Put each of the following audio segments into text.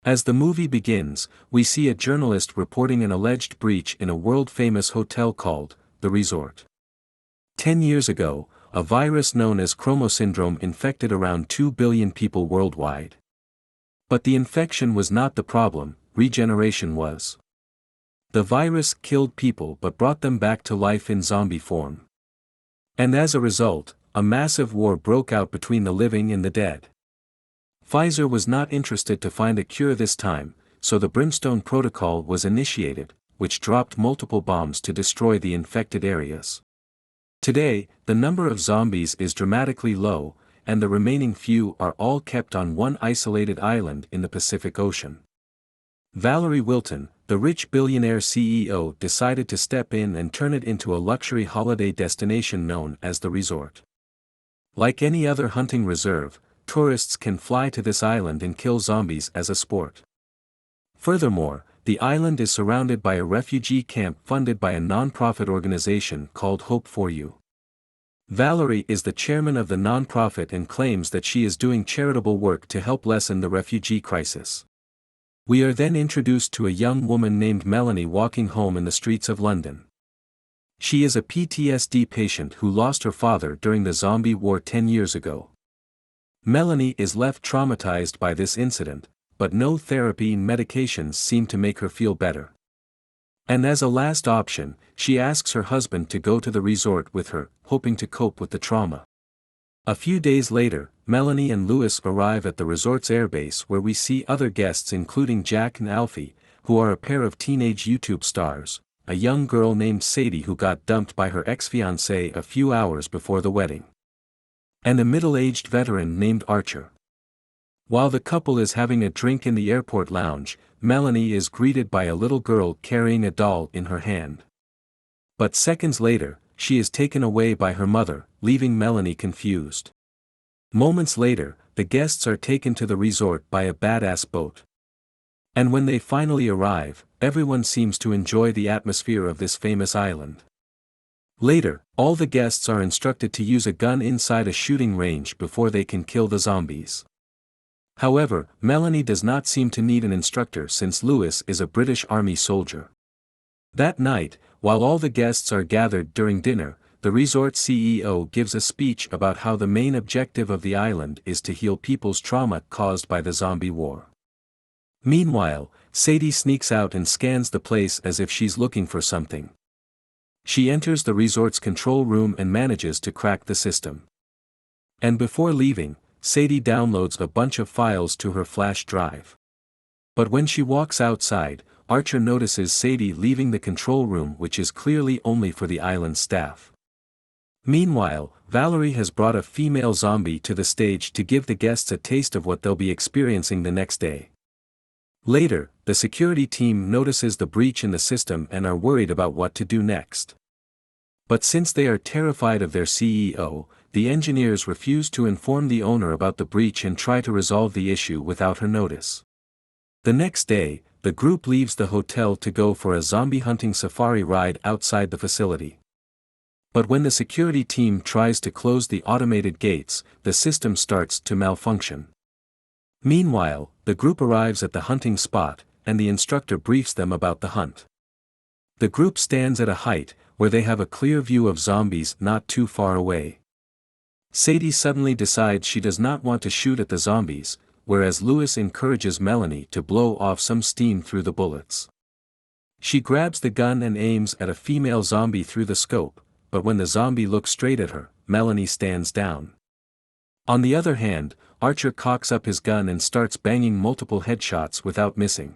As the movie begins, we see a journalist reporting an alleged breach in a world-famous hotel called the Rezort. 10 years ago, a virus known as chromosyndrome infected around 2 billion people worldwide. But the infection was not the problem, regeneration was. The virus killed people but brought them back to life in zombie form. And as a result, a massive war broke out between the living and the dead. Pfizer was not interested to find a cure this time, so the Brimstone Protocol was initiated, which dropped multiple bombs to destroy the infected areas. Today, the number of zombies is dramatically low, and the remaining few are all kept on one isolated island in the Pacific Ocean. Valerie Wilton, the rich billionaire CEO, decided to step in and turn it into a luxury holiday destination known as the Rezort. Like any other hunting reserve, tourists can fly to this island and kill zombies as a sport. Furthermore, the island is surrounded by a refugee camp funded by a non-profit organization called Hope for You. Valerie is the chairman of the non-profit and claims that she is doing charitable work to help lessen the refugee crisis. We are then introduced to a young woman named Melanie walking home in the streets of London. She is a PTSD patient who lost her father during the zombie war 10 years ago. Melanie is left traumatized by this incident, but no therapy and medications seem to make her feel better. And as a last option, she asks her husband to go to the resort with her, hoping to cope with the trauma. A few days later, Melanie and Lewis arrive at the resort's airbase where we see other guests including Jack and Alfie, who are a pair of teenage YouTube stars, a young girl named Sadie who got dumped by her ex-fiancé a few hours before the wedding, and a middle-aged veteran named Archer. While the couple is having a drink in the airport lounge, Melanie is greeted by a little girl carrying a doll in her hand. But seconds later, she is taken away by her mother, leaving Melanie confused. Moments later, the guests are taken to the resort by a badass boat. And when they finally arrive, everyone seems to enjoy the atmosphere of this famous island. Later, all the guests are instructed to use a gun inside a shooting range before they can kill the zombies. However, Melanie does not seem to need an instructor since Lewis is a British Army soldier. That night, while all the guests are gathered during dinner, the resort CEO gives a speech about how the main objective of the island is to heal people's trauma caused by the zombie war. Meanwhile, Sadie sneaks out and scans the place as if she's looking for something. She enters the resort's control room and manages to crack the system. And before leaving, Sadie downloads a bunch of files to her flash drive. But when she walks outside, Archer notices Sadie leaving the control room, which is clearly only for the island staff. Meanwhile, Valerie has brought a female zombie to the stage to give the guests a taste of what they'll be experiencing the next day. Later, the security team notices the breach in the system and are worried about what to do next. But since they are terrified of their CEO, the engineers refuse to inform the owner about the breach and try to resolve the issue without her notice. The next day, the group leaves the hotel to go for a zombie hunting safari ride outside the facility. But when the security team tries to close the automated gates, the system starts to malfunction. Meanwhile, the group arrives at the hunting spot, and the instructor briefs them about the hunt. The group stands at a height, where they have a clear view of zombies not too far away. Sadie suddenly decides she does not want to shoot at the zombies, whereas Lewis encourages Melanie to blow off some steam through the bullets. She grabs the gun and aims at a female zombie through the scope, but when the zombie looks straight at her, Melanie stands down. On the other hand, Archer cocks up his gun and starts banging multiple headshots without missing.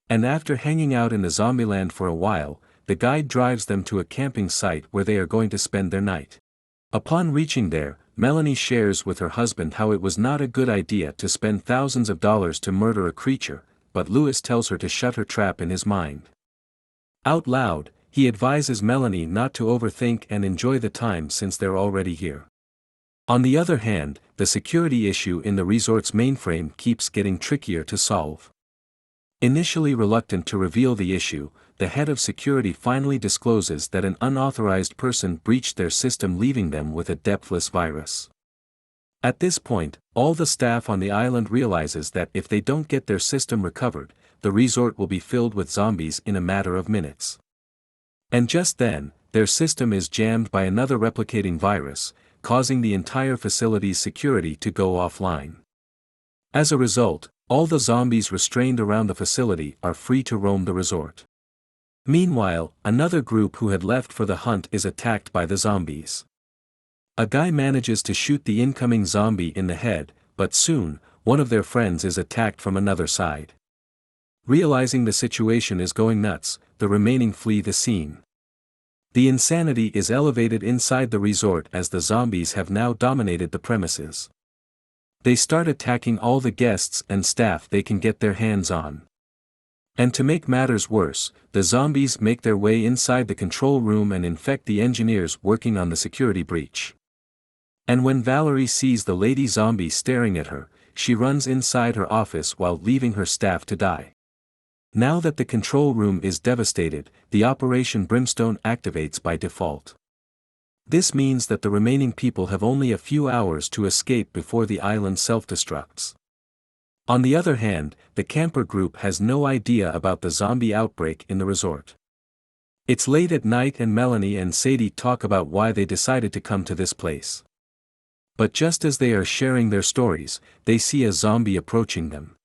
And after hanging out in the zombieland for a while, the guide drives them to a camping site where they are going to spend their night. Upon reaching there, Melanie shares with her husband how it was not a good idea to spend thousands of dollars to murder a creature, but Lewis tells her to shut her trap in his mind. Out loud, he advises Melanie not to overthink and enjoy the time since they're already here. On the other hand, the security issue in the resort's mainframe keeps getting trickier to solve. Initially reluctant to reveal the issue, the head of security finally discloses that an unauthorized person breached their system, leaving them with a depthless virus. At this point, all the staff on the island realizes that if they don't get their system recovered, the resort will be filled with zombies in a matter of minutes. And just then, their system is jammed by another replicating virus, causing the entire facility's security to go offline. As a result, all the zombies restrained around the facility are free to roam the resort. Meanwhile, another group who had left for the hunt is attacked by the zombies. A guy manages to shoot the incoming zombie in the head, but soon, one of their friends is attacked from another side. Realizing the situation is going nuts, the remaining flee the scene. The insanity is elevated inside the resort as the zombies have now dominated the premises. They start attacking all the guests and staff they can get their hands on. And to make matters worse, the zombies make their way inside the control room and infect the engineers working on the security breach. And when Valerie sees the lady zombie staring at her, she runs inside her office while leaving her staff to die. Now that the control room is devastated, the Operation Brimstone activates by default. This means that the remaining people have only a few hours to escape before the island self-destructs. On the other hand, the camper group has no idea about the zombie outbreak in the resort. It's late at night and Melanie and Sadie talk about why they decided to come to this place. But just as they are sharing their stories, they see a zombie approaching them.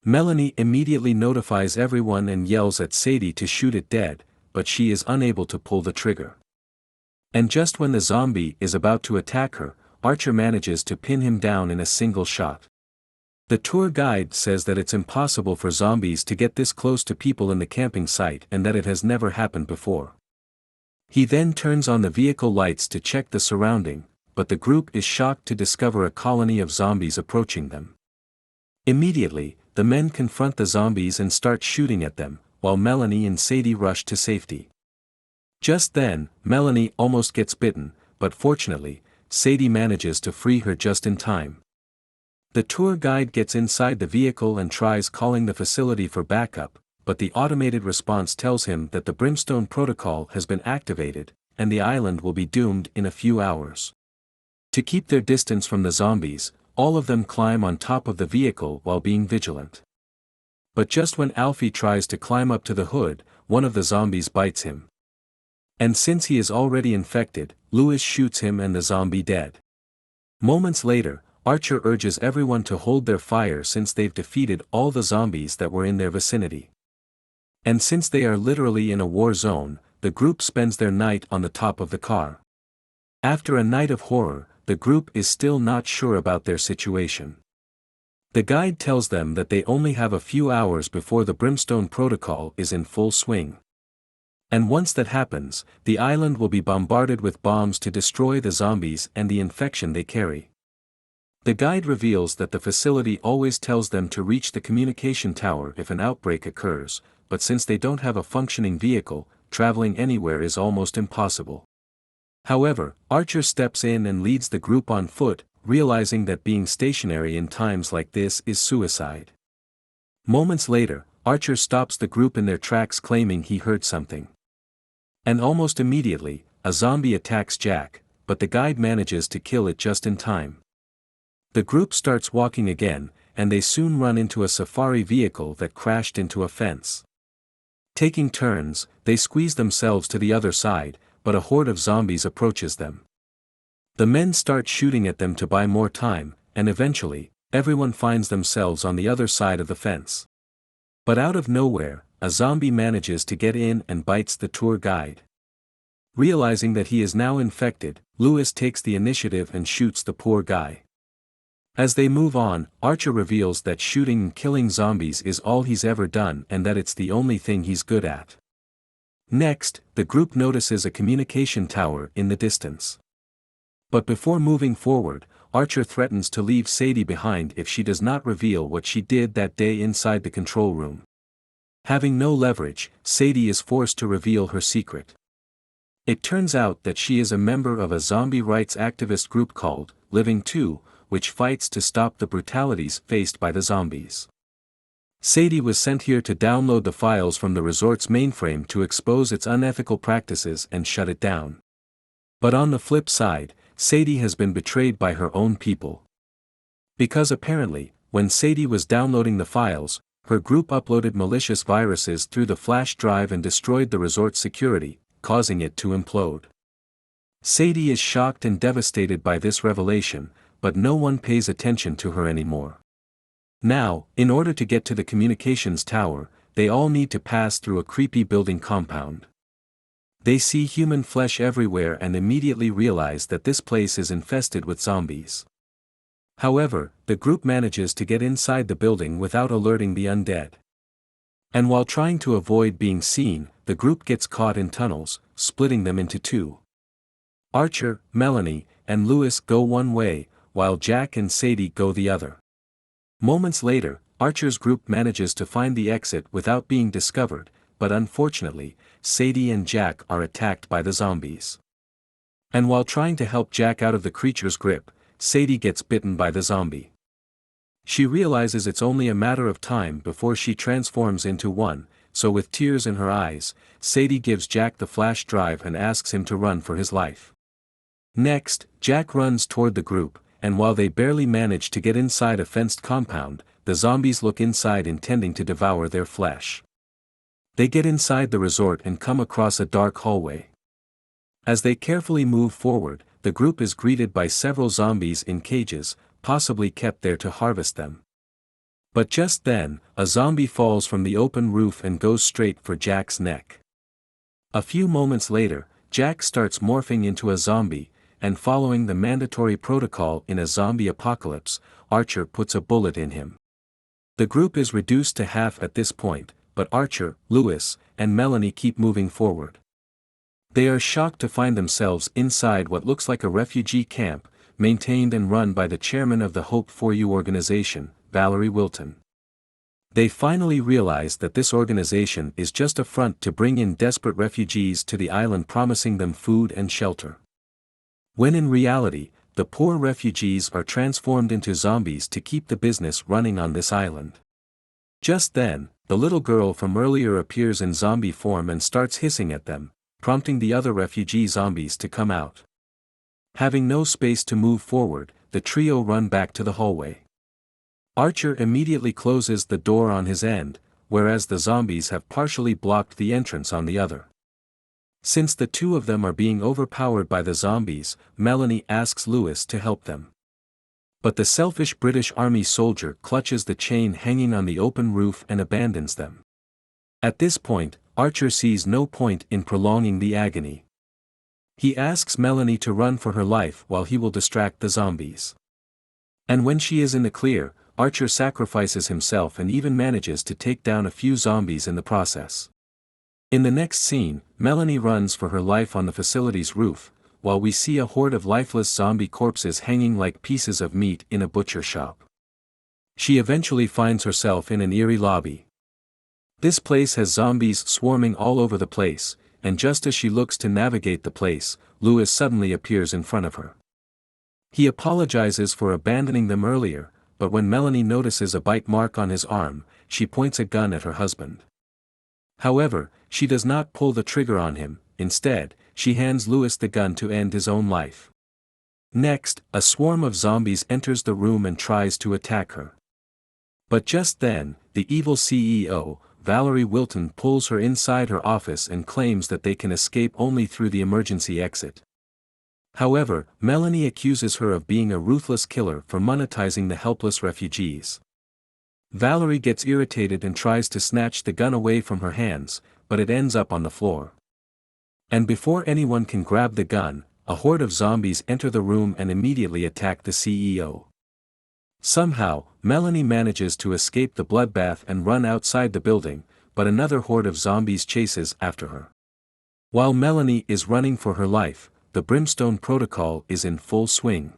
Melanie immediately notifies everyone and yells at Sadie to shoot it dead, but she is unable to pull the trigger. And just when the zombie is about to attack her, Archer manages to pin him down in a single shot. The tour guide says that it's impossible for zombies to get this close to people in the camping site and that it has never happened before. He then turns on the vehicle lights to check the surrounding, but the group is shocked to discover a colony of zombies approaching them. Immediately, the men confront the zombies and start shooting at them, while Melanie and Sadie rush to safety. Just then, Melanie almost gets bitten, but fortunately, Sadie manages to free her just in time. The tour guide gets inside the vehicle and tries calling the facility for backup, but the automated response tells him that the Brimstone Protocol has been activated, and the island will be doomed in a few hours. To keep their distance from the zombies, all of them climb on top of the vehicle while being vigilant. But just when Alfie tries to climb up to the hood, one of the zombies bites him. And since he is already infected, Lewis shoots him and the zombie dead. Moments later, Archer urges everyone to hold their fire since they've defeated all the zombies that were in their vicinity. And since they are literally in a war zone, the group spends their night on the top of the car. After a night of horror, the group is still not sure about their situation. The guide tells them that they only have a few hours before the Brimstone Protocol is in full swing. And once that happens, the island will be bombarded with bombs to destroy the zombies and the infection they carry. The guide reveals that the facility always tells them to reach the communication tower if an outbreak occurs, but since they don't have a functioning vehicle, traveling anywhere is almost impossible. However, Archer steps in and leads the group on foot, realizing that being stationary in times like this is suicide. Moments later, Archer stops the group in their tracks claiming he heard something. And almost immediately, a zombie attacks Jack, but the guide manages to kill it just in time. The group starts walking again, and they soon run into a safari vehicle that crashed into a fence. Taking turns, they squeeze themselves to the other side, but a horde of zombies approaches them. The men start shooting at them to buy more time, and eventually, everyone finds themselves on the other side of the fence. But out of nowhere, a zombie manages to get in and bites the tour guide. Realizing that he is now infected, Lewis takes the initiative and shoots the poor guy. As they move on, Archer reveals that shooting and killing zombies is all he's ever done and that it's the only thing he's good at. Next, the group notices a communication tower in the distance. But before moving forward, Archer threatens to leave Sadie behind if she does not reveal what she did that day inside the control room. Having no leverage, Sadie is forced to reveal her secret. It turns out that she is a member of a zombie rights activist group called Living 2, which fights to stop the brutalities faced by the zombies. Sadie was sent here to download the files from the resort's mainframe to expose its unethical practices and shut it down. But on the flip side, Sadie has been betrayed by her own people. Because apparently, when Sadie was downloading the files, her group uploaded malicious viruses through the flash drive and destroyed the resort's security, causing it to implode. Sadie is shocked and devastated by this revelation, but no one pays attention to her anymore. Now, in order to get to the communications tower, they all need to pass through a creepy building compound. They see human flesh everywhere and immediately realize that this place is infested with zombies. However, the group manages to get inside the building without alerting the undead. And while trying to avoid being seen, the group gets caught in tunnels, splitting them into two. Archer, Melanie, and Lewis go one way, while Jack and Sadie go the other. Moments later, Archer's group manages to find the exit without being discovered, but unfortunately, Sadie and Jack are attacked by the zombies. And while trying to help Jack out of the creature's grip, Sadie gets bitten by the zombie. She realizes it's only a matter of time before she transforms into one, so with tears in her eyes, Sadie gives Jack the flash drive and asks him to run for his life. Next, Jack runs toward the group, and while they barely manage to get inside a fenced compound, the zombies look inside intending to devour their flesh. They get inside the resort and come across a dark hallway. As they carefully move forward, the group is greeted by several zombies in cages, possibly kept there to harvest them. But just then, a zombie falls from the open roof and goes straight for Jack's neck. A few moments later, Jack starts morphing into a zombie, and following the mandatory protocol in a zombie apocalypse, Archer puts a bullet in him. The group is reduced to half at this point, but Archer, Lewis, and Melanie keep moving forward. They are shocked to find themselves inside what looks like a refugee camp, maintained and run by the chairman of the Hope For You organization, Valerie Wilton. They finally realize that this organization is just a front to bring in desperate refugees to the island, promising them food and shelter. When in reality, the poor refugees are transformed into zombies to keep the business running on this island. Just then, the little girl from earlier appears in zombie form and starts hissing at them, prompting the other refugee zombies to come out. Having no space to move forward, the trio run back to the hallway. Archer immediately closes the door on his end, whereas the zombies have partially blocked the entrance on the other. Since the two of them are being overpowered by the zombies, Melanie asks Lewis to help them. But the selfish British Army soldier clutches the chain hanging on the open roof and abandons them. At this point, Archer sees no point in prolonging the agony. He asks Melanie to run for her life while he will distract the zombies. And when she is in the clear, Archer sacrifices himself and even manages to take down a few zombies in the process. In the next scene, Melanie runs for her life on the facility's roof, while we see a horde of lifeless zombie corpses hanging like pieces of meat in a butcher shop. She eventually finds herself in an eerie lobby. This place has zombies swarming all over the place, and just as she looks to navigate the place, Lewis suddenly appears in front of her. He apologizes for abandoning them earlier, but when Melanie notices a bite mark on his arm, she points a gun at her husband. However, she does not pull the trigger on him. Instead, she hands Lewis the gun to end his own life. Next, a swarm of zombies enters the room and tries to attack her. But just then, the evil CEO, Valerie Wilton, pulls her inside her office and claims that they can escape only through the emergency exit. However, Melanie accuses her of being a ruthless killer for monetizing the helpless refugees. Valerie gets irritated and tries to snatch the gun away from her hands, but it ends up on the floor. And before anyone can grab the gun, a horde of zombies enter the room and immediately attack the CEO. Somehow, Melanie manages to escape the bloodbath and run outside the building, but another horde of zombies chases after her. While Melanie is running for her life, the Brimstone Protocol is in full swing.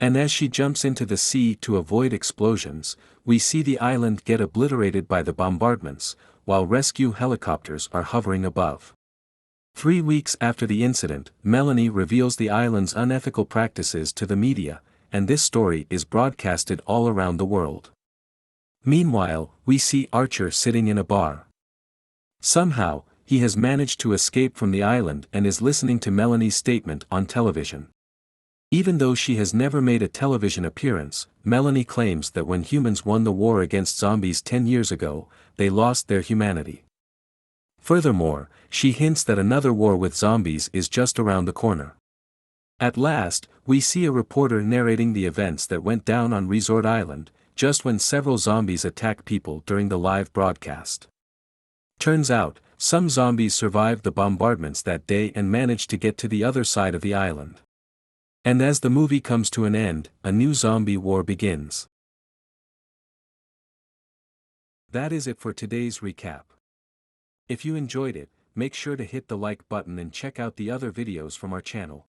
And as she jumps into the sea to avoid explosions, we see the island get obliterated by the bombardments, while rescue helicopters are hovering above. 3 weeks after the incident, Melanie reveals the island's unethical practices to the media, and this story is broadcasted all around the world. Meanwhile, we see Archer sitting in a bar. Somehow, he has managed to escape from the island and is listening to Melanie's statement on television. Even though she has never made a television appearance, Melanie claims that when humans won the war against zombies 10 years ago, they lost their humanity. Furthermore, she hints that another war with zombies is just around the corner. At last, we see a reporter narrating the events that went down on Rezort Island, just when several zombies attack people during the live broadcast. Turns out, some zombies survived the bombardments that day and managed to get to the other side of the island. And as the movie comes to an end, a new zombie war begins. That is it for today's recap. If you enjoyed it, make sure to hit the like button and check out the other videos from our channel.